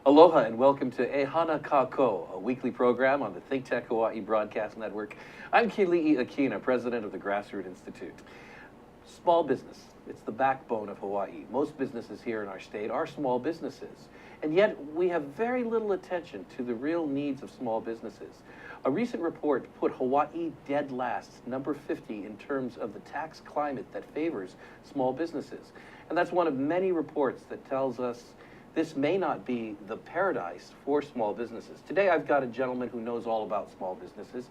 Aloha and welcome to Ehana Kako, a weekly program on the Think Tech Hawaii Broadcast Network. I'm Keli'i Akina, president of the Grassroot Institute. Small business, it's the backbone of Hawaii. Most businesses here in our state are small businesses, and yet we have very little attention to the real needs of small businesses. A recent report put Hawaii dead last, number 50, in terms of the tax climate that favors small businesses. And that's one of many reports that tells us this may not be the paradise for small businesses. Today I've got a gentleman who knows all about small businesses.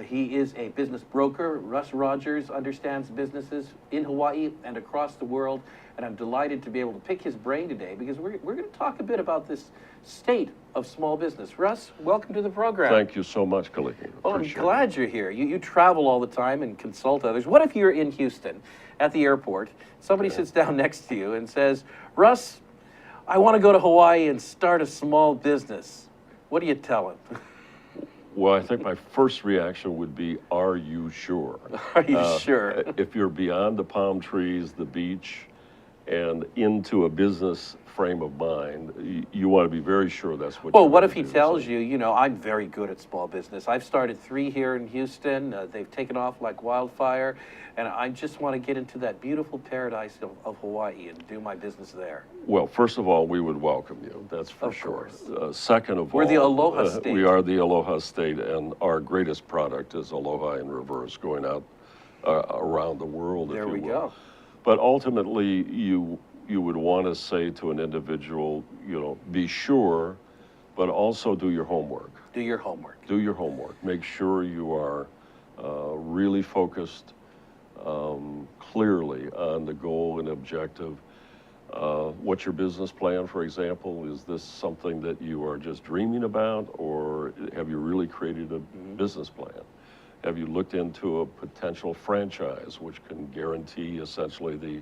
He is a business broker. Russ Rodgers understands businesses in Hawaii and across the world, and I'm delighted to be able to pick his brain today because we're going to talk a bit about this state of small business. Russ, welcome to the program. Thank you so much, Keli'i. Well, I'm glad you're here. You travel all the time and consult others. What if you're in Houston at the airport, somebody sits down next to you and says, Russ, I want to go to Hawaii and start a small business. What do you tell him? Well, I think my first reaction would be, are you sure? Are you sure? If you're beyond the palm trees, the beach, and into a business frame of mind, you want to be very sure that's what Well, you're what going if he to do. tells you, you know, I'm very good at small business. I've started 3 here in Houston. They've taken off like wildfire. And I just want to get into that beautiful paradise of Hawaii and do my business there. Well, first of all, we would welcome you. That's for Of sure. course. Second of all, We're the Aloha State. We are the Aloha State, and our greatest product is Aloha in reverse, going out around the world, There if you we will. go. But ultimately, you would want to say to an individual, you know, be sure, but also do your homework. Do your homework. Do your homework. Make sure you are really focused clearly on the goal and objective. What's your business plan, for example? Is this something that you are just dreaming about, or have you really created a business plan? Have you looked into a potential franchise, which can guarantee essentially the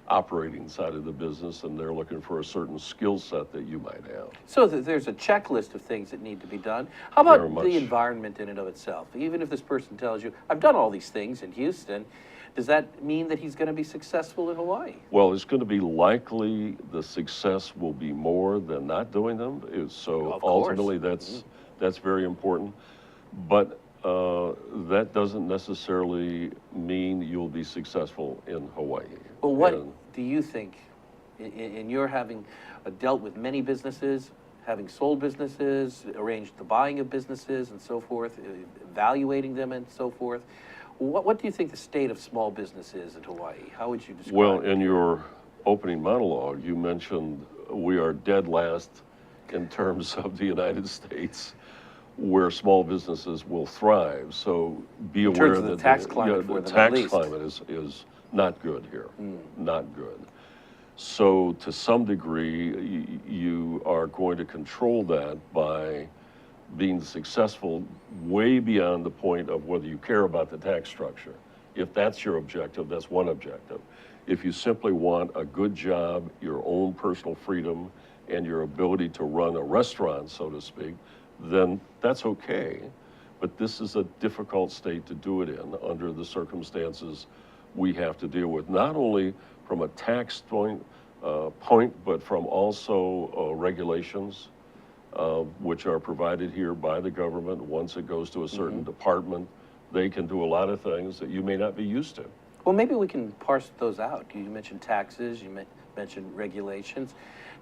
operating side of the business, and they're looking for a certain skill set that you might have? So there's a checklist of things that need to be done. How about Very much. the environment in and of itself? Even if this person tells you, I've done all these things in Houston, does that mean that he's going to be successful in Hawaii? Well, it's going to be likely the success will be more than not doing them. So Of course. ultimately, that's very important. But that doesn't necessarily mean you'll be successful in Hawaii. Well, what do you think, in your having dealt with many businesses, having sold businesses, arranged the buying of businesses and so forth, evaluating them and so forth, what do you think the state of small business is in Hawaii? How would you describe Well, it? in your opening monologue, you mentioned we are dead last in terms of the United States, where small businesses will thrive. So be In aware terms of that the tax climate for the them, at tax least. climate is not good here, not good. So to some degree, you are going to control that by being successful way beyond the point of whether you care about the tax structure. If that's your objective, that's one objective. If you simply want a good job, your own personal freedom, and your ability to run a restaurant, so to speak, then that's okay. But this is a difficult state to do it in under the circumstances we have to deal with, not only from a tax point, but from also regulations, which are provided here by the government. Once it goes to a certain department, they can do a lot of things that you may not be used to. Well, maybe we can parse those out. You mentioned taxes, you mentioned regulations.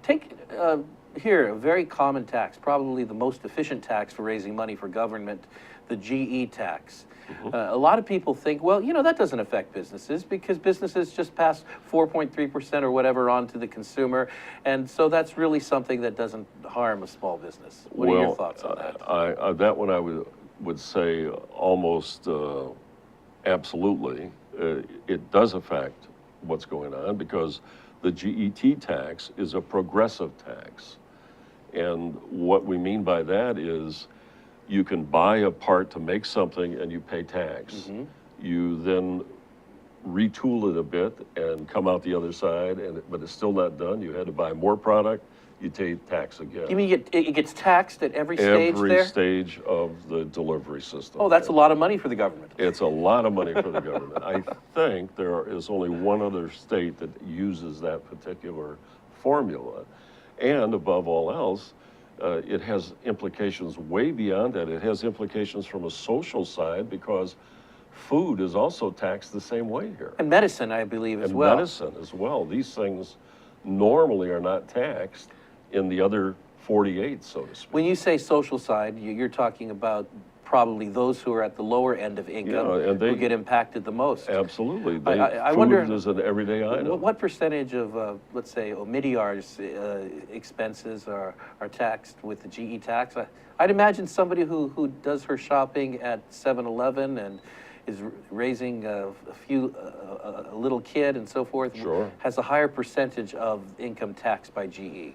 Take here a very common tax, probably the most efficient tax for raising money for government, the GE tax. A lot of people think, well, you know, that doesn't affect businesses because businesses just pass 4.3% or whatever on to the consumer. And so that's really something that doesn't harm a small business. What are your thoughts on that? That one I would say almost absolutely. It does affect what's going on because the GET tax is a progressive tax. And what we mean by that is you can buy a part to make something and you pay tax. You then retool it a bit and come out the other side, but it's still not done. You had to buy more product, you pay tax again. You mean it gets taxed at every stage there? Every stage of the delivery system. Oh, that's a lot of money for the government. It's a lot of money for the government. I think there is only one other state that uses that particular formula. And above all else, It has implications way beyond that. It has implications from a social side because food is also taxed the same way here. And medicine, I believe, as And well. medicine as well. These things normally are not taxed in the other 48, so to speak. When you say social side, you're talking about probably those who are at the lower end of income Yeah, and who get impacted the most. Absolutely. I food wonder, is an everyday item. what percentage of, let's say, Omidyar's expenses are taxed with the GE tax? I'd imagine somebody who does her shopping at 7-Eleven and is raising a little kid and so forth, Sure. has a higher percentage of income taxed by GE.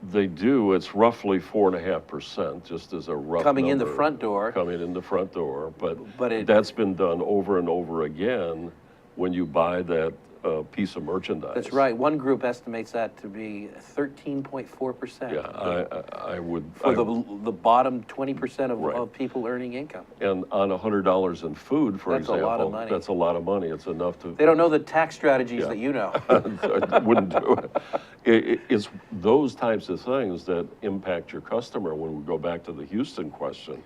They do. It's roughly 4.5%, just as a rough Coming in the number. front door. Coming in the front door. But it- that's been done over and over again when you buy that piece of merchandise. That's right. One group estimates that to be 13.4%. Yeah, I would. For the bottom 20% Right. of people earning income. And on $100 in food, for That's a example, lot of money. that's a lot of money. It's enough to. They don't know the tax strategies Yeah. that you know. I wouldn't do it. It's those types of things that impact your customer. When we go back to the Houston question,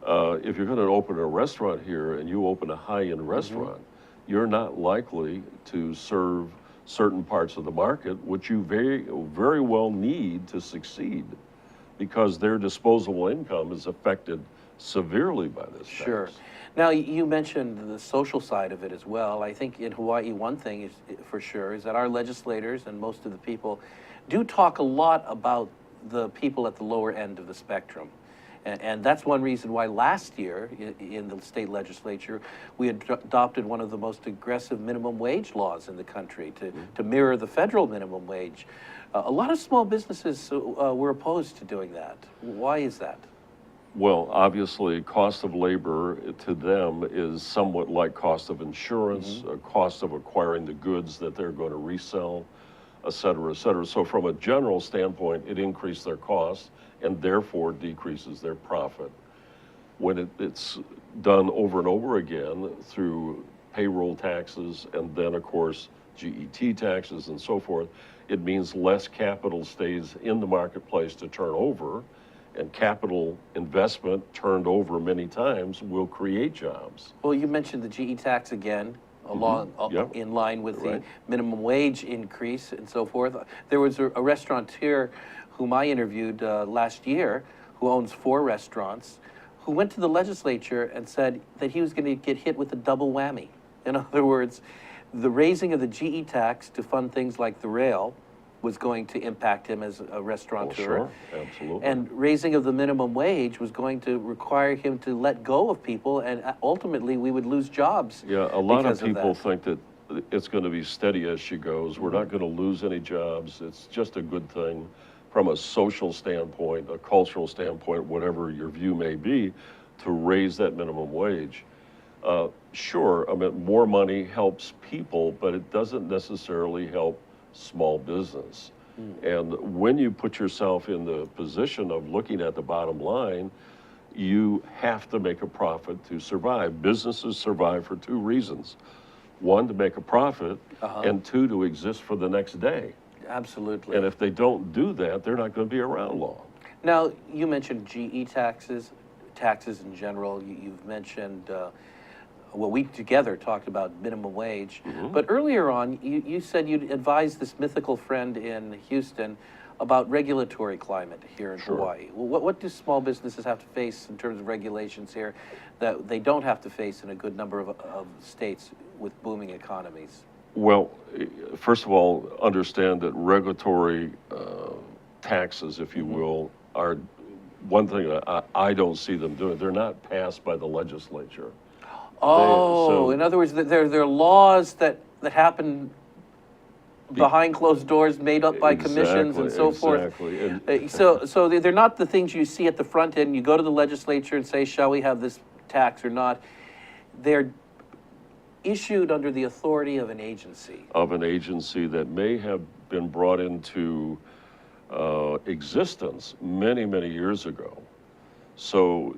if you're going to open a restaurant here and you open a high-end restaurant, you're not likely to serve certain parts of the market, which you very, very well need to succeed, because their disposable income is affected severely by this tax. Sure. Now, you mentioned the social side of it as well. I think in Hawaii, one thing is for sure is that our legislators and most of the people do talk a lot about the people at the lower end of the spectrum. And that's one reason why last year in the state legislature, we adopted one of the most aggressive minimum wage laws in the country to mirror the federal minimum wage. A lot of small businesses were opposed to doing that. Why is that? Well, obviously, cost of labor to them is somewhat like cost of insurance, cost of acquiring the goods that they're going to resell, et cetera, et cetera. So from a general standpoint, it increased their costs and therefore decreases their profit. When it's done over and over again through payroll taxes and then, of course, GET taxes and so forth, it means less capital stays in the marketplace to turn over, and capital investment turned over many times will create jobs. Well, you mentioned the GE tax again, along Yep. in line with Right. the minimum wage increase and so forth. There was a restaurateur whom I interviewed last year, who owns 4 restaurants, who went to the legislature and said that he was going to get hit with a double whammy. In other words, the raising of the GE tax to fund things like the rail was going to impact him as a restaurateur. Well, sure, absolutely. And raising of the minimum wage was going to require him to let go of people, and ultimately we would lose jobs. Yeah, a lot of because people that. think that it's going to be steady as she goes. We're not going to lose any jobs. It's just a good thing from a social standpoint, a cultural standpoint, whatever your view may be, to raise that minimum wage. Sure, I mean, more money helps people, but it doesn't necessarily help small business. And when you put yourself in the position of looking at the bottom line, you have to make a profit to survive. Businesses survive for 2 reasons. 1, to make a profit, and 2, to exist for the next day. Absolutely. And if they don't do that, they're not going to be around long. Now, you mentioned GE taxes in general. You've mentioned, well, we together talked about minimum wage. But earlier on, you said you'd advised this mythical friend in Houston about regulatory climate here in Hawaii. Well, what do small businesses have to face in terms of regulations here that they don't have to face in a good number of states with booming economies? Well, first of all, understand that regulatory taxes, if you will, are one thing that I don't see them doing. They're not passed by the legislature. Oh, in other words, there are laws that happen behind closed doors, made up by commissions and so forth. Exactly. So they're not the things you see at the front end. You go to the legislature and say, shall we have this tax or not? They're issued under the authority of an agency. Of an agency that may have been brought into existence many, many years ago. So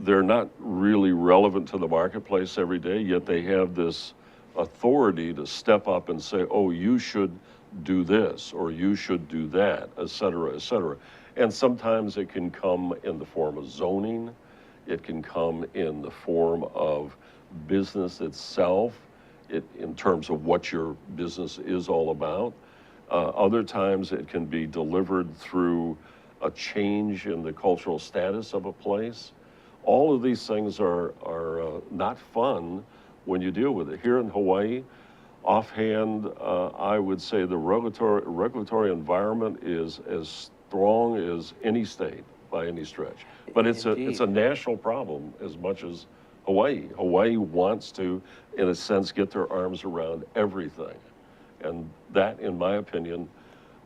they're not really relevant to the marketplace every day, yet they have this authority to step up and say, oh, you should do this, or you should do that, et cetera, et cetera. And sometimes it can come in the form of zoning. It can come in the form of business itself, in terms of what your business is all about. Other times it can be delivered through a change in the cultural status of a place. All of these things are not fun when you deal with it. Here in Hawaii, offhand, I would say the regulatory environment is as strong as any state by any stretch. But it's a national problem as much as Hawaii. Hawaii wants to, in a sense, get their arms around everything. And that, in my opinion,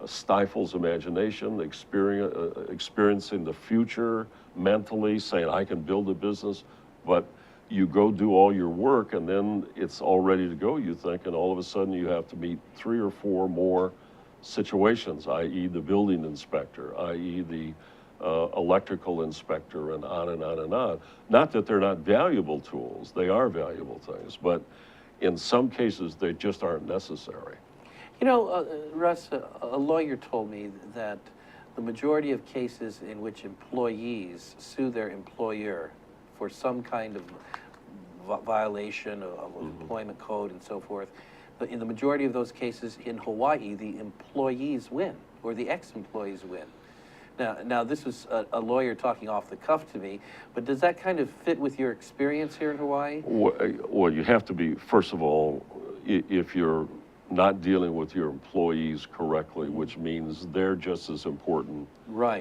stifles imagination, experiencing the future mentally, saying, I can build a business, but you go do all your work and then it's all ready to go, you think, and all of a sudden you have to meet 3 or 4 more situations, i.e. the building inspector, i.e. the electrical inspector, and on and on and on. Not that they're not valuable tools, they are valuable things, but in some cases they just aren't necessary. You know, Russ, a lawyer told me that the majority of cases in which employees sue their employer for some kind of violation of employment code and so forth, but in the majority of those cases in Hawaii, the employees win, or the ex-employees win. Now this was a lawyer talking off the cuff to me, but does that kind of fit with your experience here in Hawaii? Well, you have to be, first of all, if you're not dealing with your employees correctly, which means they're just as important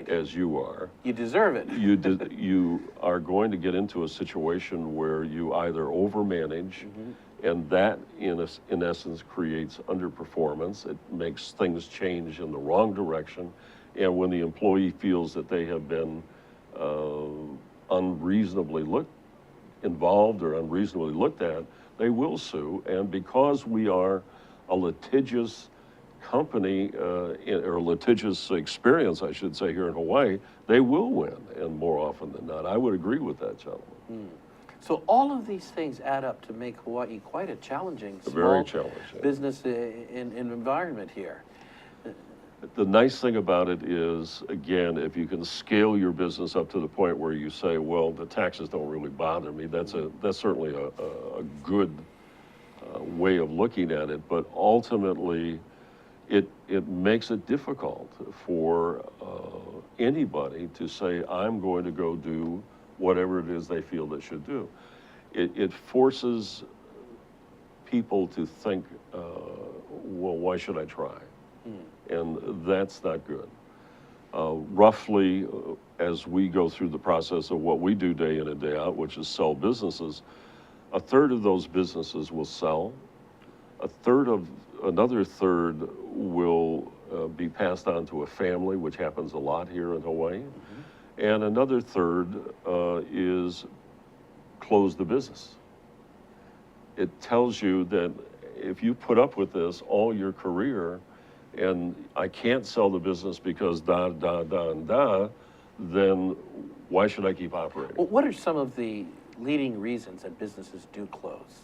as you are. You deserve it. You are going to get into a situation where you either overmanage, and that, in essence, creates underperformance. It makes things change in the wrong direction. And when the employee feels that they have been unreasonably involved or unreasonably looked at, they will sue. And because we are a litigious company, or litigious experience, I should say, here in Hawaii, they will win, and more often than not. I would agree with that gentleman. So all of these things add up to make Hawaii quite a challenging, very small challenging business environment here. The nice thing about it is, again, if you can scale your business up to the point where you say, well, the taxes don't really bother me, that's certainly a good way of looking at it, but ultimately it makes it difficult for anybody to say, I'm going to go do whatever it is they feel they should do. It forces people to think, well, why should I try? And that's not good. Roughly, as we go through the process of what we do day in and day out, which is sell businesses, a third of those businesses will sell. Another third will be passed on to a family, which happens a lot here in Hawaii. And another third is close the business. It tells you that if you put up with this all your career, and I can't sell the business because then why should I keep operating? Well, what are some of the leading reasons that businesses do close?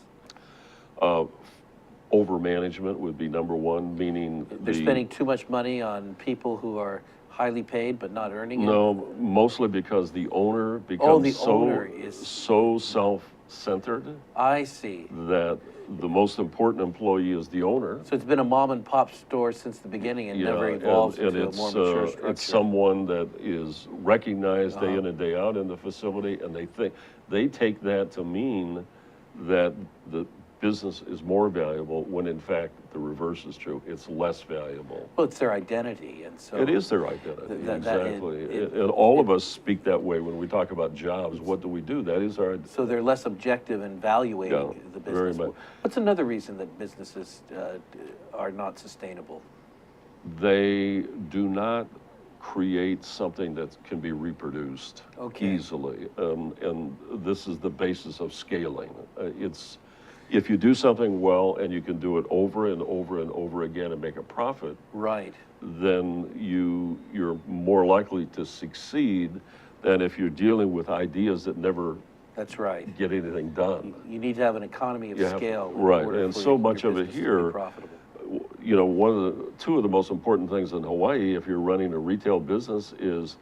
Overmanagement would be number one, meaning they're spending too much money on people who are highly paid but not earning it? Mostly because the owner becomes so self-centered. I see. That the most important employee is the owner. So it's been a mom and pop store since the beginning and never evolves into a more mature structure. It's someone that is recognized day in and day out in the facility, and they take that to mean that the business is more valuable, when in fact the reverse is true. It's less valuable. Well, it's their identity, and so it is their identity. Exactly. And all of us speak that way when we talk about jobs. What do we do? That is our. So they're less objective in evaluating the business. Very much. What's another reason that businesses are not sustainable? They do not create something that can be reproduced easily, and this is the basis of scaling. If you do something well and you can do it over and over and over again and make a profit, then you're more likely to succeed than if you're dealing with ideas that never get anything done. You need to have an economy of scale. And so much of it here, you know, two of the most important things in Hawaii, if you're running a retail business, is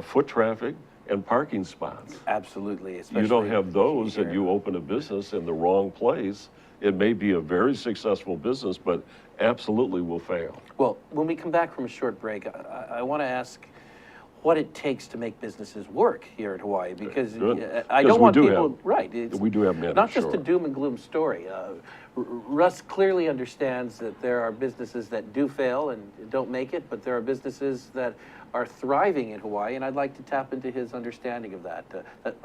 foot traffic and parking spots. Absolutely. You don't have those here. and you open a business in the wrong place. It may be a very successful business, but absolutely will fail. Well, when we come back from a short break, I want to ask what it takes to make businesses work here in Hawaii, because I don't want people, right. We do have many, not just a doom and gloom story. Russ clearly understands that there are businesses that do fail and don't make it, but there are businesses that are thriving in Hawaii, and I'd like to tap into his understanding of that.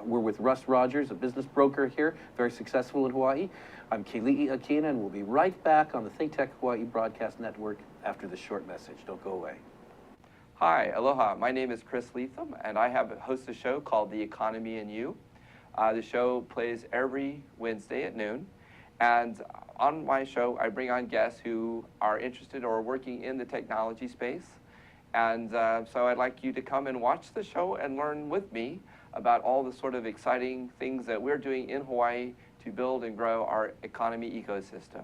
We're with Russ Rodgers, a business broker here, very successful in Hawaii. I'm Keli'i Akina, and we'll be right back on the Think Tech Hawaii Broadcast Network after this short message. Don't go away. Hi, aloha. My name is Chris Leatham, and I host a show called The Economy and You. The show plays every Wednesday at noon, and on my show, I bring on guests who are interested or working in the technology space. And so I'd like you to come and watch the show and learn with me about all the sort of exciting things that we're doing in Hawaii to build and grow our economy ecosystem.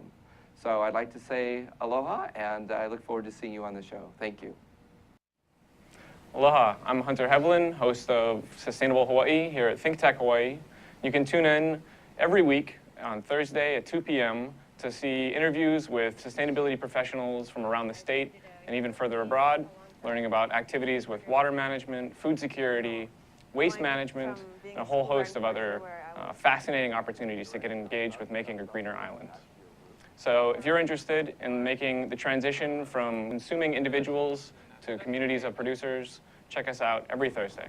So I'd like to say aloha, and I look forward to seeing you on the show. Thank you. Aloha, I'm Hunter Hevlin, host of Sustainable Hawaii here at Think Tech Hawaii. You can tune in every week on Thursday at 2 p.m. to see interviews with sustainability professionals from around the state and even further abroad, learning about activities with water management, food security, waste management, and a whole host of other fascinating opportunities to get engaged with making a greener island. So if you're interested in making the transition from consuming individuals to communities of producers, check us out every Thursday.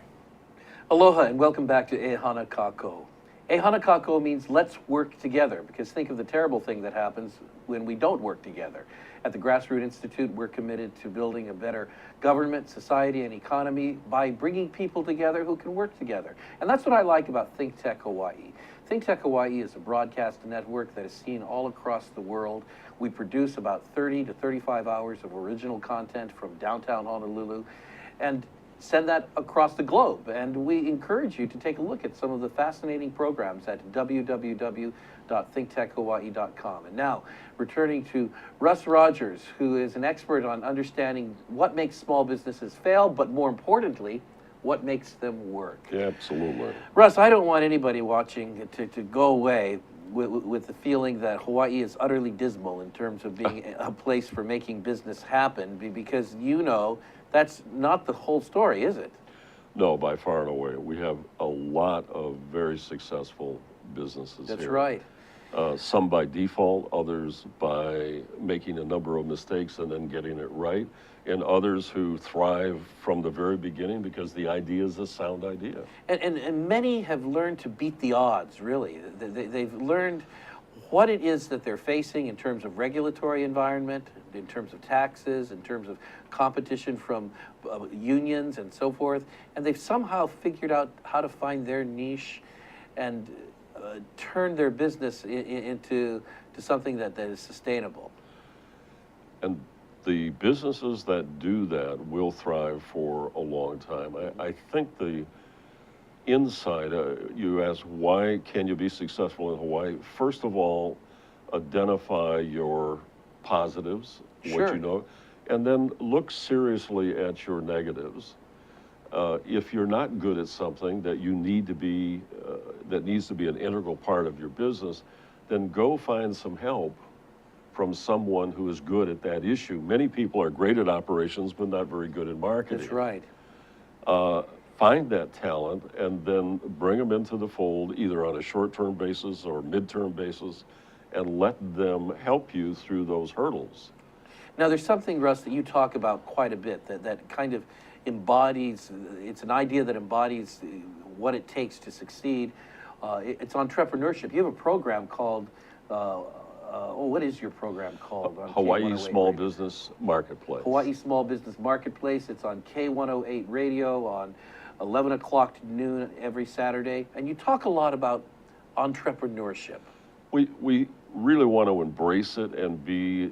Aloha and welcome back to E Hana Kako. E Hana Kako means let's work together, because think of the terrible thing that happens when we don't work together. At the Grassroots Institute, we're committed to building a better government, society, and economy by bringing people together who can work together. And that's what I like about Think Tech Hawaii. Think Tech Hawaii is a broadcast network that is seen all across the world. We produce about 30 to 35 hours of original content from downtown Honolulu and send that across the globe. And we encourage you to take a look at some of the fascinating programs at www.thinktechhawaii.com. And now, returning to Russ Rodgers, who is an expert on understanding what makes small businesses fail, but more importantly, what makes them work. Yeah, absolutely. Russ, I don't want anybody watching to go away with the feeling that Hawaii is utterly dismal in terms of being a place for making business happen, because you know that's not the whole story, is it? No, by far and away. We have a lot of very successful businesses here. That's right. Some by default, others by making a number of mistakes and then getting it right, and others who thrive from the very beginning because the idea is a sound idea. And many have learned to beat the odds, really. They've learned what it is that they're facing in terms of regulatory environment, in terms of taxes, in terms of competition from unions and so forth, and they've somehow figured out how to find their niche and turn their business into something that is sustainable. And the businesses that do that will thrive for a long time. I think the inside, you ask, why can you be successful in Hawaii? First of all, identify your positives, Sure. what you know, and then look seriously at your negatives. If you're not good at something that you need to be, that needs to be an integral part of your business, then go find some help from someone who is good at that issue. Many people are great at operations, but not very good at marketing. That's right. Find that talent and then bring them into the fold, either on a short-term basis or mid-term basis, and let them help you through those hurdles. Now, there's something, Russ, that you talk about quite a bit that kind of embodies, it's an idea that embodies what it takes to succeed. It's entrepreneurship. You have a program called, what is your program called? On Hawaii K108 Small Radio? Business Marketplace. Hawaii Small Business Marketplace. It's on K108 Radio on 11 o'clock to noon every Saturday. And you talk a lot about entrepreneurship. We really want to embrace it and be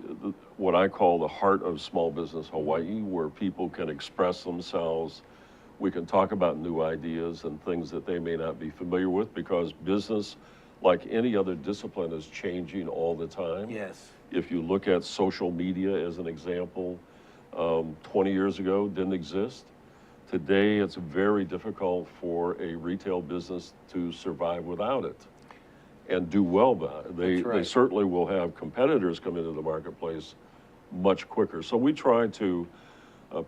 what I call the heart of small business Hawaii, where people can express themselves. We can talk about new ideas and things that they may not be familiar with, because business, like any other discipline, is changing all the time. Yes. If you look at social media as an example, 20 years ago didn't exist. Today, it's very difficult for a retail business to survive without it and do well by it. That's right. They certainly will have competitors come into the marketplace much quicker. So we try to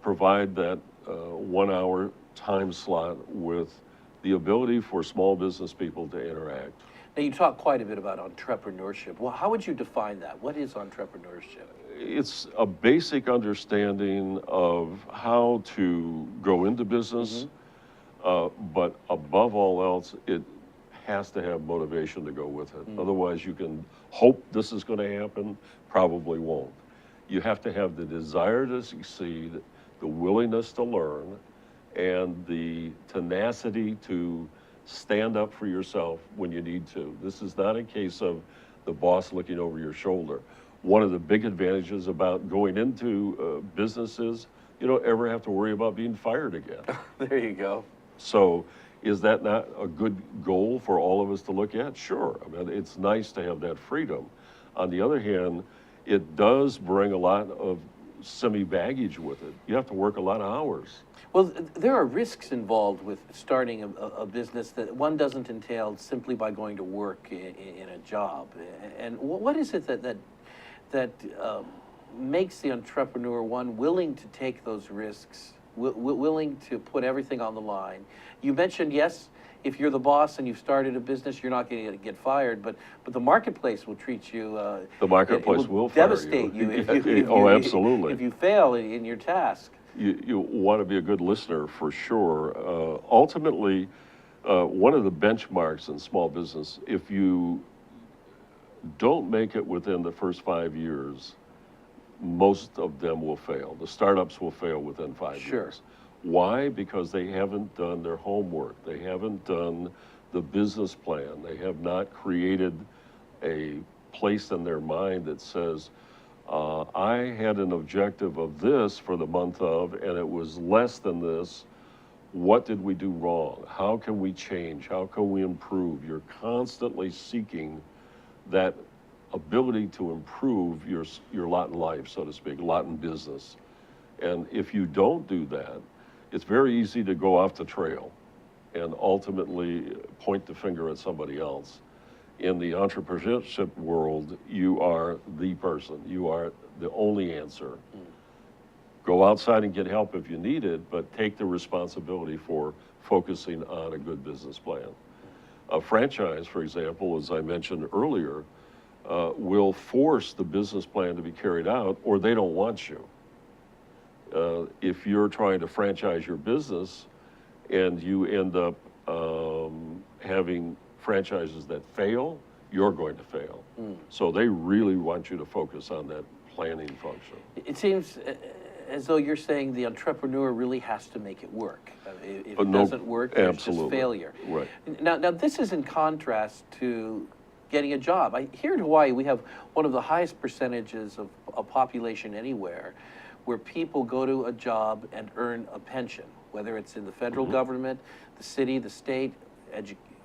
provide that 1 hour time slot with the ability for small business people to interact. Now, you talk quite a bit about entrepreneurship. Well, how would you define that? What is entrepreneurship? It's a basic understanding of how to go into business, but above all else, it has to have motivation to go with it. Otherwise, you can hope this is going to happen, probably won't. You have to have the desire to succeed, the willingness to learn, and the tenacity to stand up for yourself when you need to. This is not a case of the boss looking over your shoulder. One of the big advantages about going into businesses, you don't ever have to worry about being fired again. There you go. So is that not a good goal for all of us to look at? Sure. I mean, it's nice to have that freedom. On the other hand, it does bring a lot of semi-baggage with it. You have to work a lot of hours. Well, there are risks involved with starting a business that one doesn't entail simply by going to work in a job. And what is it that makes the entrepreneur, one, willing to take those risks, willing to put everything on the line? You mentioned, yes, if you're the boss and you've started a business, you're not going to get fired, but the marketplace will treat you. The marketplace will fire devastate you if absolutely. If you fail in your task. You want to be a good listener for sure. Ultimately, one of the benchmarks in small business, if you don't make it within the first 5 years, most of them will fail. The startups will fail within 5 years. Why? Because they haven't done their homework. They haven't done the business plan. They have not created a place in their mind that says, I had an objective of this for the month of, and it was less than this. What did we do wrong? How can we change? How can we improve? You're constantly seeking that ability to improve your lot in life, so to speak, lot in business. And if you don't do that, it's very easy to go off the trail and ultimately point the finger at somebody else. In the entrepreneurship world, you are the person. You are the only answer. Go outside and get help if you need it, but take the responsibility for focusing on a good business plan. A franchise, for example, as I mentioned earlier, will force the business plan to be carried out, or they don't want you. If you're trying to franchise your business and you end up having franchises that fail, you're going to fail. So they really want you to focus on that planning function. It seems as though you're saying the entrepreneur really has to make it work. If it doesn't work, there's just failure. Right. Now, this is in contrast to getting a job. Here in Hawaii, we have one of the highest percentages of a population anywhere where people go to a job and earn a pension, whether it's in the federal government, the city, the state,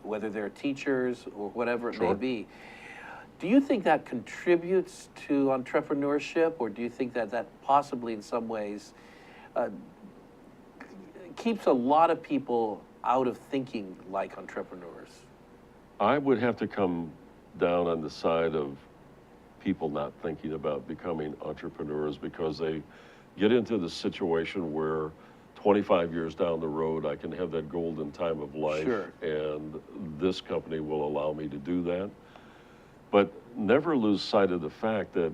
whether they're teachers or whatever it may be. Do you think that contributes to entrepreneurship, or do you think that possibly in some ways keeps a lot of people out of thinking like entrepreneurs? I would have to come down on the side of people not thinking about becoming entrepreneurs because they get into the situation where 25 years down the road, I can have that golden time of life, and this company will allow me to do that. But never lose sight of the fact that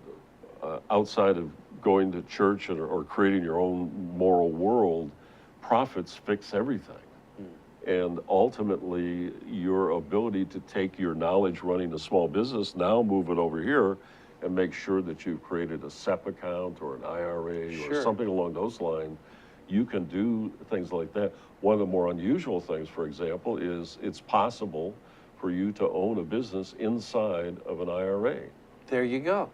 outside of going to church or creating your own moral world, profits fix everything. And ultimately, your ability to take your knowledge running a small business, now move it over here and make sure that you've created a SEP account or an IRA or something along those lines. You can do things like that. One of the more unusual things, for example, is it's possible for you to own a business inside of an IRA. There you go.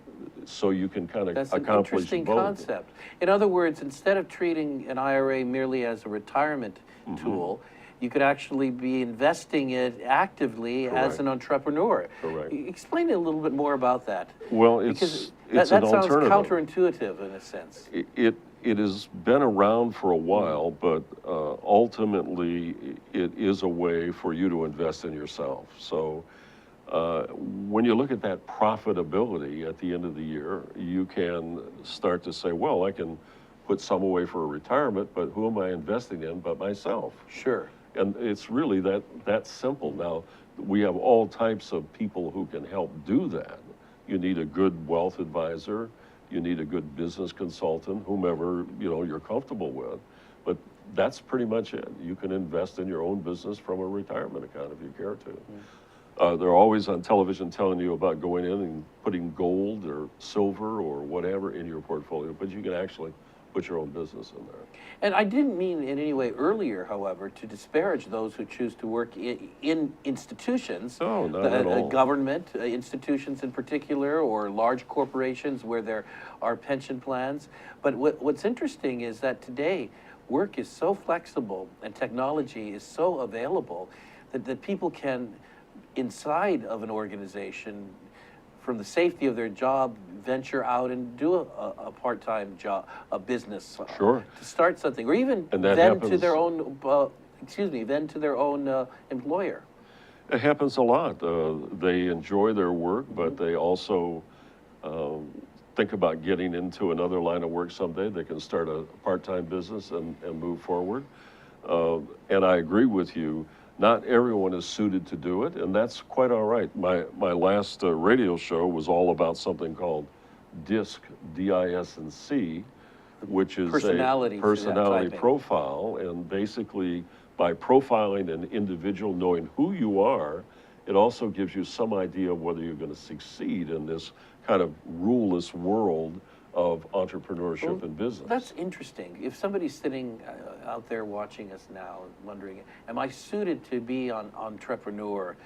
So you can kind of That's accomplish an interesting both. Concept. In other words, instead of treating an IRA merely as a retirement tool, you could actually be investing it actively as Correct. an entrepreneur. Correct. Explain a little bit more about that. Well, Because it's that an sounds alternative. counterintuitive in a sense. It has been around for a while, but ultimately it is a way for you to invest in yourself. So when you look at that profitability at the end of the year, you can start to say, well, I can put some away for a retirement, but who am I investing in but myself? Sure. And it's really that simple. Now, we have all types of people who can help do that. You need a good wealth advisor. You need a good business consultant, whomever, you're comfortable with. But that's pretty much it. You can invest in your own business from a retirement account if you care to. They're always on television telling you about going in and putting gold or silver or whatever in your portfolio, but you can actually put your own business in there. And I didn't mean in any way earlier, however, to disparage those who choose to work in institutions, No, not at all. government institutions in particular, or large corporations where there are pension plans. But what's interesting is that today, work is so flexible and technology is so available that people can, inside of an organization, from the safety of their job, venture out and do a part-time job, a business, Sure. to start something, or even And that vend to happens- their own, vend to their own employer. It happens a lot. They enjoy their work, but they also think about getting into another line of work someday. They can start a part-time business and move forward. And I agree with you. Not everyone is suited to do it, and that's quite all right. My last radio show was all about something called DISC, D-I-S-C, which is Personality a personality typing. profile. And basically, by profiling an individual, knowing who you are, it also gives you some idea of whether you're going to succeed in this kind of ruleless world of entrepreneurship and business. That's interesting. If somebody's sitting out there watching us now and wondering, am I suited to be an entrepreneur?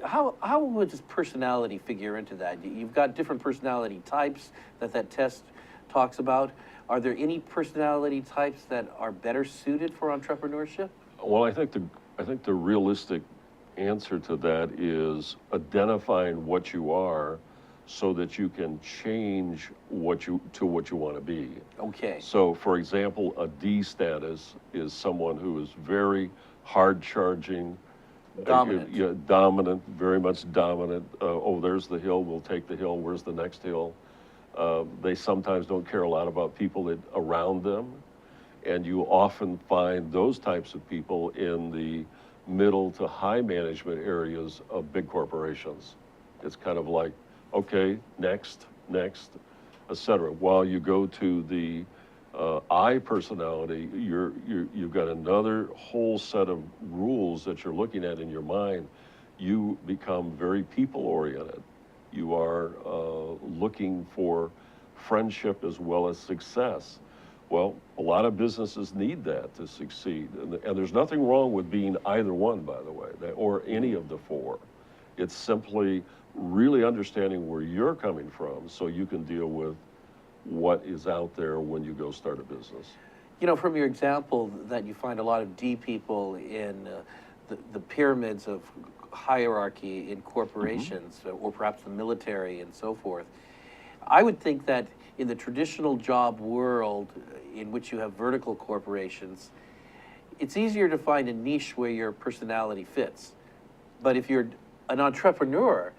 How would this personality figure into that? You've got different personality types that test talks about. Are there any personality types that are better suited for entrepreneurship? Well, I think the realistic answer to that is identifying what you are so that you can change to what you want to be. Okay. So, for example, a D status is someone who is very hard charging, Dominant. dominant, very much dominant. Oh, there's the hill, we'll take the hill, where's the next hill? They sometimes don't care a lot about people around them. And you often find those types of people in the middle to high management areas of big corporations. It's kind of like, okay, next, et cetera. While you go to the I personality, you've got another whole set of rules that you're looking at in your mind. You become very people-oriented. You are looking for friendship as well as success. Well, a lot of businesses need that to succeed. And there's nothing wrong with being either one, by the way, or any of the four. It's simply really understanding where you're coming from so you can deal with what is out there when you go start a business. From your example that you find a lot of D people in the pyramids of hierarchy in corporations, or perhaps the military and so forth, I would think that in the traditional job world in which you have vertical corporations, it's easier to find a niche where your personality fits. But if you're an entrepreneur,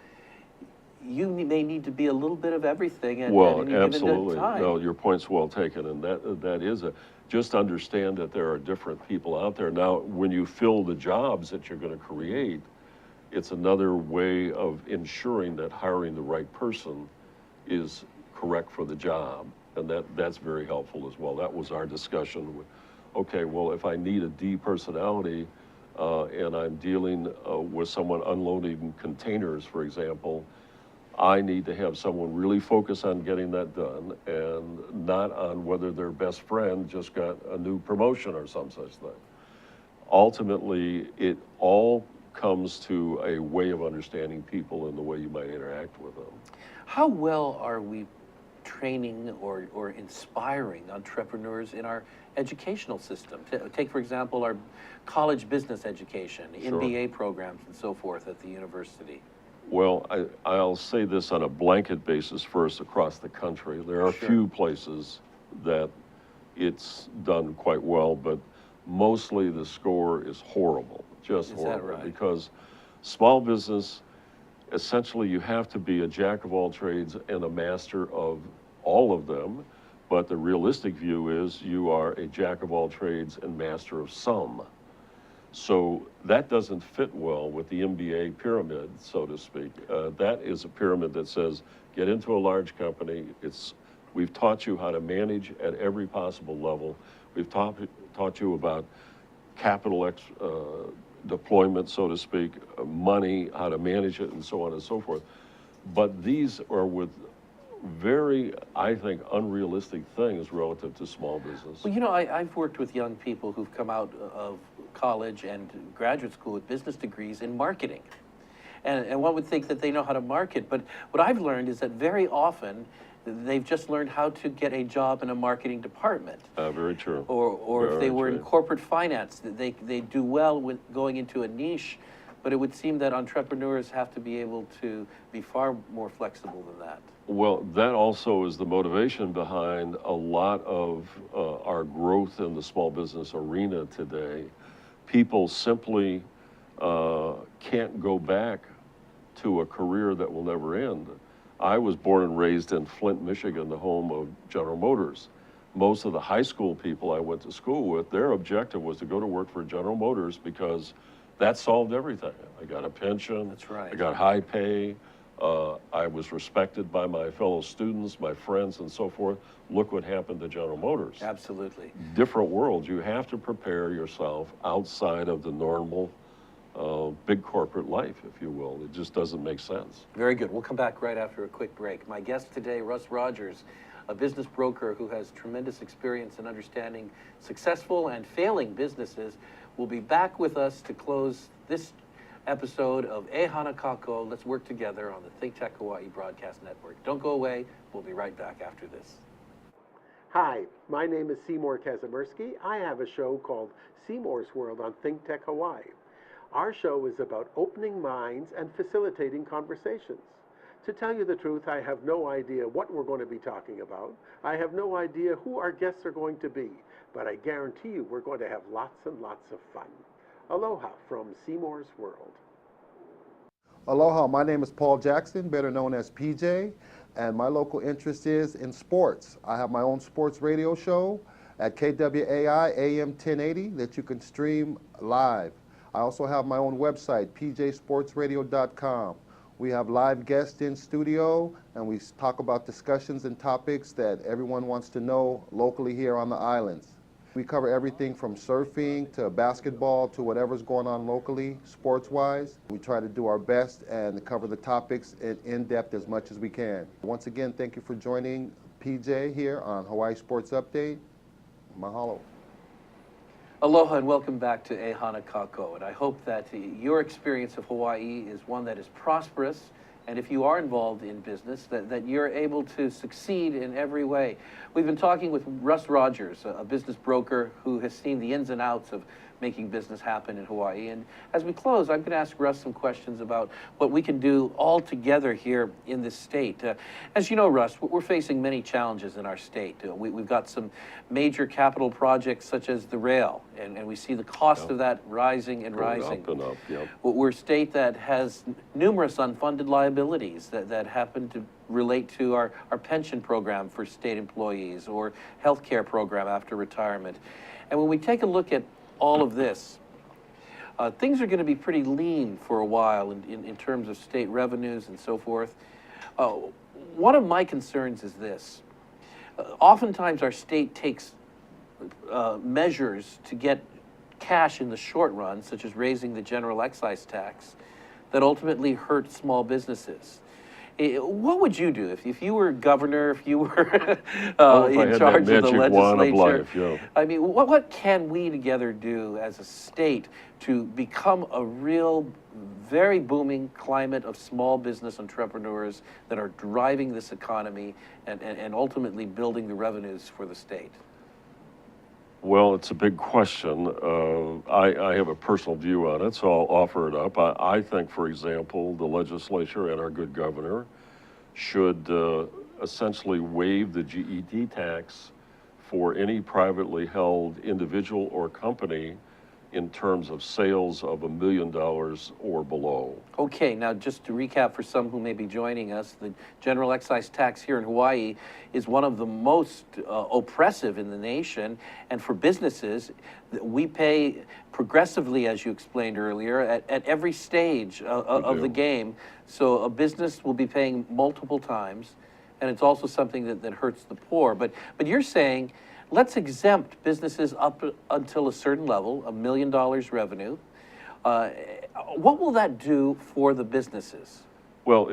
you may need to be a little bit of everything at any absolutely. given time. No, your point's well taken, and that is just understand that there are different people out there. Now, when you fill the jobs that you're going to create, it's another way of ensuring that hiring the right person is correct for the job, and that's very helpful as well. That was our discussion with, okay, well, if I need a D personality and I'm dealing with someone unloading containers, for example, I need to have someone really focus on getting that done and not on whether their best friend just got a new promotion or some such thing. Ultimately, it all comes to a way of understanding people and the way you might interact with them. How well are we training or inspiring entrepreneurs in our educational system? Take, for example, our college business education, Sure. MBA programs, and so forth at the university. Well, I'll say this on a blanket basis first across the country. There are a Sure. few places that it's done quite well, but mostly the score is horrible, just Is that horrible. right? Because small business, essentially you have to be a jack of all trades and a master of all of them, but the realistic view is you are a jack of all trades and master of some. So that doesn't fit well with the MBA pyramid, so to speak. That is a pyramid that says, get into a large company. We've taught you how to manage at every possible level. We've taught you about capital deployment, so to speak, money, how to manage it, and so on and so forth. But these are with very, I think, unrealistic things relative to small business. Well, you know, I've worked with young people who've come out of college and graduate school with business degrees in marketing. And one would think that they know how to market, but what I've learned is that very often they've just learned how to get a job in a marketing department. Very true. Or if they Very were in true. corporate finance, they do well with going into a niche, but it would seem that entrepreneurs have to be able to be far more flexible than that. Well, that also is the motivation behind a lot of our growth in the small business arena today. People simply can't go back to a career that will never end. I was born and raised in Flint, Michigan, the home of General Motors. Most of the high school people I went to school with, their objective was to go to work for General Motors because that solved everything. I got a pension. That's right. I got high pay. I was respected by my fellow students, my friends, and so forth. Look what happened to General Motors. Absolutely. Different world. You have to prepare yourself outside of the normal big corporate life, if you will. It just doesn't make sense. Very good. We'll come back right after a quick break. My guest today, Russ Rodgers, a business broker who has tremendous experience in understanding successful and failing businesses, will be back with us to close this episode of Ehana Kako. Let's work together on the Think Tech Hawaii Broadcast Network. Don't go away. We'll be right back after this. Hi, my name is Seymour Kazimirski. I have a show called Seymour's World on Think Tech Hawaii. Our show is about opening minds and facilitating conversations. To tell you the truth, I have no idea what we're going to be talking about. I have no idea who our guests are going to be, but I guarantee you we're going to have lots and lots of fun. Aloha from Seymour's World. Aloha, my name is Paul Jackson, better known as PJ, and my local interest is in sports. I have my own sports radio show at KWAI AM 1080 that you can stream live. I also have my own website, pjsportsradio.com. We have live guests in studio, and we talk about discussions and topics that everyone wants to know locally here on the islands. We cover everything from surfing to basketball to whatever's going on locally, sports-wise. We try to do our best and cover the topics in depth as much as we can. Once again, thank you for joining PJ here on Hawaii Sports Update. Mahalo. Aloha and welcome back to Ehana Kako. And I hope that your experience of Hawaii is one that is prosperous. And if you are involved in business, that you're able to succeed in every way. We've been talking with Russ Rodgers, a business broker who has seen the ins and outs of making business happen in Hawaii. And as we close, I'm going to ask Russ some questions about what we can do all together here in this state. As you know, Russ, we're facing many challenges in our state. We've got some major capital projects such as the rail, and we see the cost of that rising and rising. Up and up, yep. We're a state that has numerous unfunded liabilities that happen to relate to our pension program for state employees or health care program after retirement. And when we take a look at all of this, things are going to be pretty lean for a while in terms of state revenues and so forth. One of my concerns is this. Oftentimes our state takes measures to get cash in the short run, such as raising the general excise tax, that ultimately hurt small businesses. What would you do if you were governor, if you were If I in had charge that of the magic wand of legislature? life, yeah. I mean, what can we together do as a state to become a real, very booming climate of small business entrepreneurs that are driving this economy and ultimately building the revenues for the state? Well, it's a big question. I have a personal view on it, so I'll offer it up. I think, for example, the legislature and our good governor should essentially waive the GET tax for any privately held individual or company in terms of sales of $1 million or below. Okay, now just to recap for some who may be joining us, the general excise tax here in Hawaii is one of the most oppressive in the nation, and for businesses, we pay progressively, as you explained earlier, at every stage of the game. So a business will be paying multiple times, and it's also something that hurts the poor. But you're saying, let's exempt businesses up until a certain level, $1 million revenue. What will that do for the businesses? Well,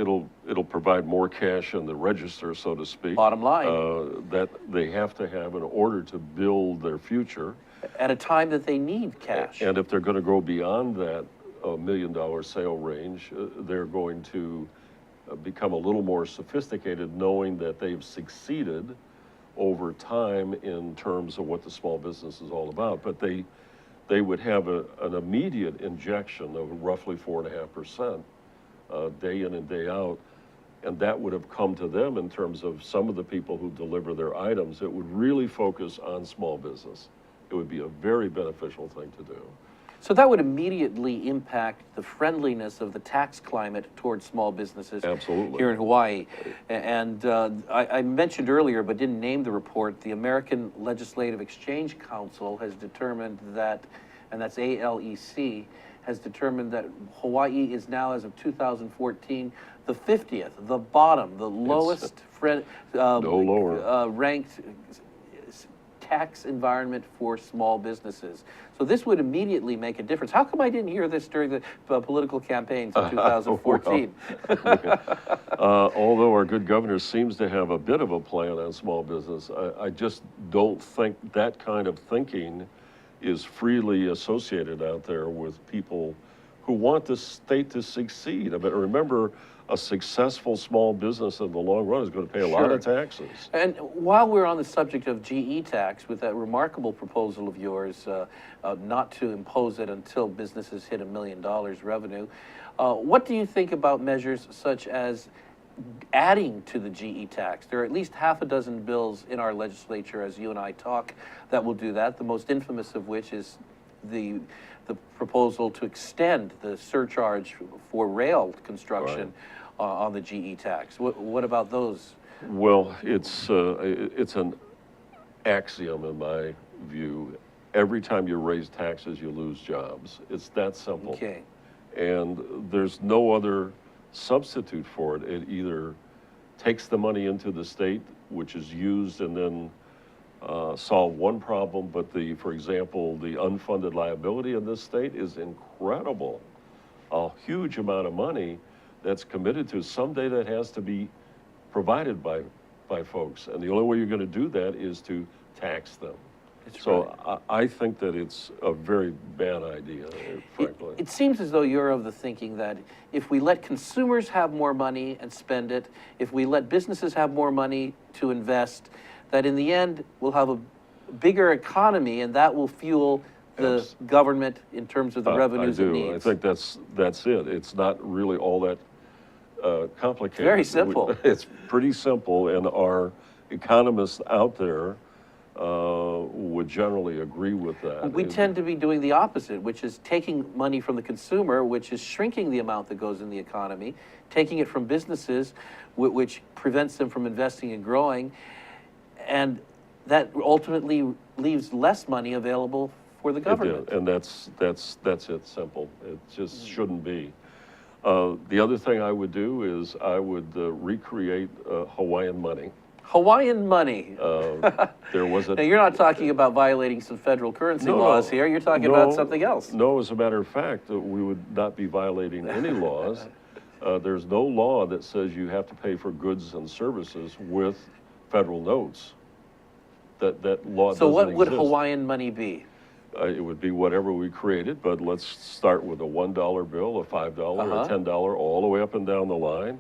it'll provide more cash in the register, so to speak. Bottom line. That they have to have in order to build their future. At a time that they need cash. And if they're going to go beyond that $1 million sale range, they're going to become a little more sophisticated, knowing that they've succeeded over time in terms of what the small business is all about. But they would have an immediate injection of roughly 4.5% day in and day out, and that would have come to them in terms of some of the people who deliver their items. It would really focus on small business. It would be a very beneficial thing to do. So that would immediately impact the friendliness of the tax climate towards small businesses. Absolutely. Here in Hawaii. And I mentioned earlier, but didn't name the report, the American Legislative Exchange Council has determined that, and that's ALEC, has determined that Hawaii is now, as of 2014, the 50th, the bottom, the lowest no lower. Ranked tax environment for small businesses. So this would immediately make a difference. How come I didn't hear this during the political campaigns in 2014? Although our good governor seems to have a bit of a plan on small business, I just don't think that kind of thinking is freely associated out there with people who want the state to succeed. I mean, remember, a successful small business in the long run is going to pay a lot of taxes. And while we're on the subject of GE tax, with that remarkable proposal of yours not to impose it until businesses hit $1 million revenue, what do you think about measures such as adding to the GE tax? There are at least half a dozen bills in our legislature, as you and I talk, that will do that, the most infamous of which is the proposal to extend the surcharge for rail construction on the GE tax. What about those? Well, it's an axiom in my view. Every time you raise taxes, you lose jobs. It's that simple. Okay. And there's no other substitute for it. It either takes the money into the state, which is used and then solve one problem, but for example, the unfunded liability in this state is incredible. A huge amount of money that's committed to. Someday that has to be provided by folks, and the only way you're going to do that is to tax them. I think that it's a very bad idea, frankly. It seems as though you're of the thinking that if we let consumers have more money and spend it, if we let businesses have more money to invest, that in the end we'll have a bigger economy, and that will fuel the government in terms of the revenues it needs. I think that's it. It's not really all that complicated. Very simple. It's pretty simple, and our economists out there would generally agree with that. We tend to be doing the opposite, which is taking money from the consumer, which is shrinking the amount that goes in the economy, taking it from businesses, which prevents them from investing and growing, and that ultimately leaves less money available for the government. And that's it, simple. It just shouldn't be. The other thing I would do is I would recreate Hawaiian money. Hawaiian money. There was a. Now, you're not talking about violating some federal currency laws here. You're talking about something else. No, as a matter of fact, we would not be violating any laws. There's no law that says you have to pay for goods and services with federal notes. That law So doesn't what would exist. Hawaiian money be? It would be whatever we created, but let's start with a $1 bill, a $5, a $10, all the way up and down the line.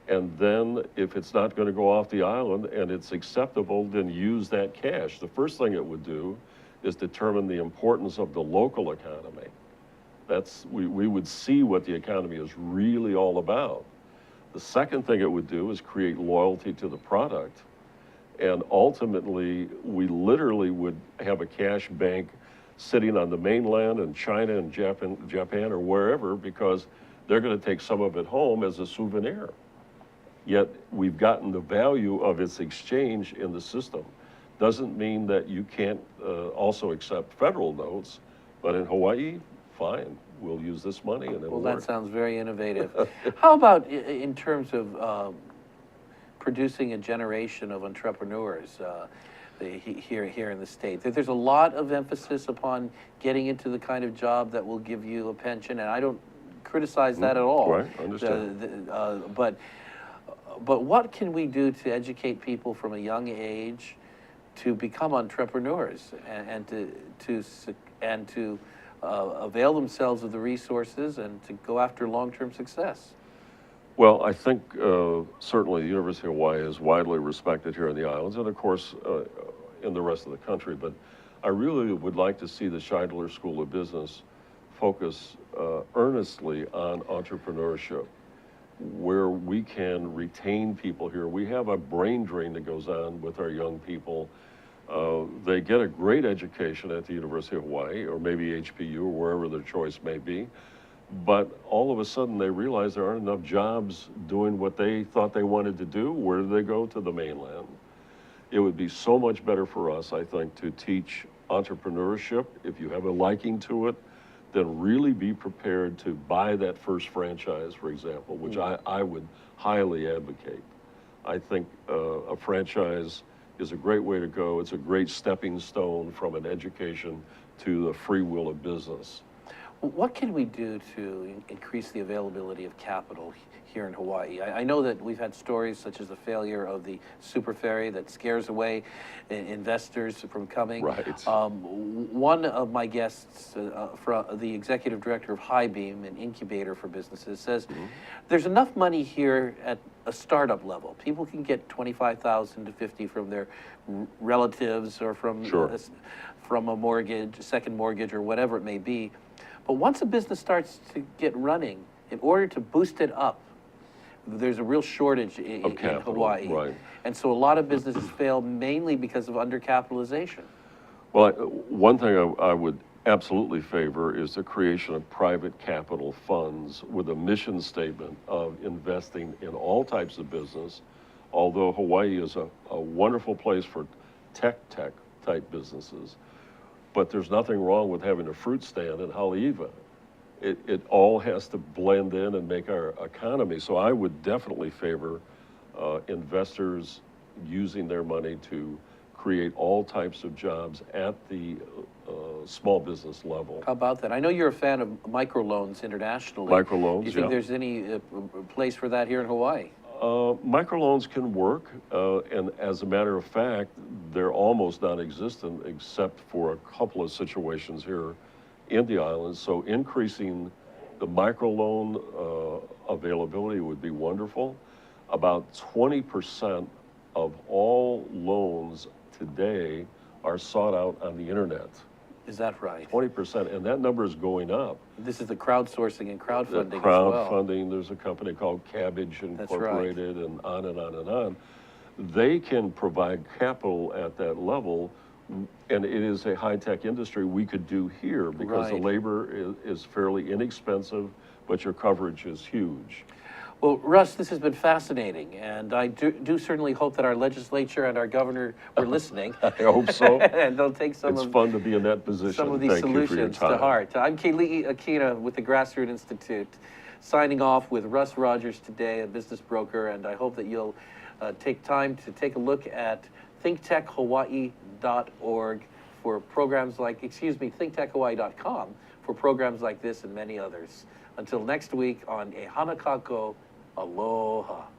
And then if it's not going to go off the island and it's acceptable, then use that cash. The first thing it would do is determine the importance of the local economy. We would see what the economy is really all about. The second thing it would do is create loyalty to the product. And ultimately, we literally would have a cash bank sitting on the mainland in China and Japan or wherever, because they're going to take some of it home as a souvenir. Yet we've gotten the value of its exchange in the system. Doesn't mean that you can't also accept federal notes, but in Hawaii, fine, we'll use this money and it'll Well, work. that sounds very innovative. How about in terms of producing a generation of entrepreneurs here in the state? There's a lot of emphasis upon getting into the kind of job that will give you a pension, and I don't criticize that at all. Right, understand. But what can we do to educate people from a young age to become entrepreneurs and to avail themselves of the resources and to go after long-term success? Well, I think certainly the University of Hawaii is widely respected here in the islands, and of course in the rest of the country. But I really would like to see the Scheidler School of Business focus earnestly on entrepreneurship, where we can retain people here. We have a brain drain that goes on with our young people. They get a great education at the University of Hawaii, or maybe HPU, or wherever their choice may be. But all of a sudden they realize there aren't enough jobs doing what they thought they wanted to do. Where do they go? To the mainland. It would be so much better for us, I think, to teach entrepreneurship. If you have a liking to it, then really be prepared to buy that first franchise, for example, which I would highly advocate. I think a franchise is a great way to go. It's a great stepping stone from an education to the free will of business. What can we do to increase the availability of capital here in Hawaii? I know that we've had stories such as the failure of the super ferry that scares away investors from coming. Right. One of my guests, the executive director of High Beam, an incubator for businesses, says there's enough money here at a startup level. People can get $25,000 to $50,000 from their relatives or from a mortgage, second mortgage, or whatever it may be. But once a business starts to get running, in order to boost it up, there's a real shortage in Hawaii. Right. And so a lot of businesses fail mainly because of undercapitalization. Well, one thing I would absolutely favor is the creation of private capital funds with a mission statement of investing in all types of business, although Hawaii is a wonderful place for tech type businesses. But there's nothing wrong with having a fruit stand in Haleiwa. It all has to blend in and make our economy. So I would definitely favor investors using their money to create all types of jobs at the small business level. How about that? I know you're a fan of microloans internationally. Microloans, Do you think there's any place for that here in Hawaii? Microloans can work, and as a matter of fact, they're almost non-existent except for a couple of situations here in the islands. So increasing the microloan availability would be wonderful. About 20% of all loans today are sought out on the internet. Is that right? 20%, and that number is going up. This is the crowdsourcing and crowdfunding as well. Crowdfunding, there's a company called Cabbage Incorporated, and on and on and on. They can provide capital at that level, and it is a high-tech industry we could do here because the labor is fairly inexpensive, but your coverage is huge. Well, Russ, this has been fascinating, and I do certainly hope that our legislature and our governor were listening. I hope so. And they'll take It's fun to be in that position. some of these Thank you for your solutions time. to heart. I'm Keli'i Akina with the Grassroots Institute, signing off with Russ Rodgers today, a business broker, and I hope that you'll take time to take a look at thinktechhawaii.org for programs like, thinktechhawaii.com for programs like this and many others. Until next week on E Hana Kako Aloha.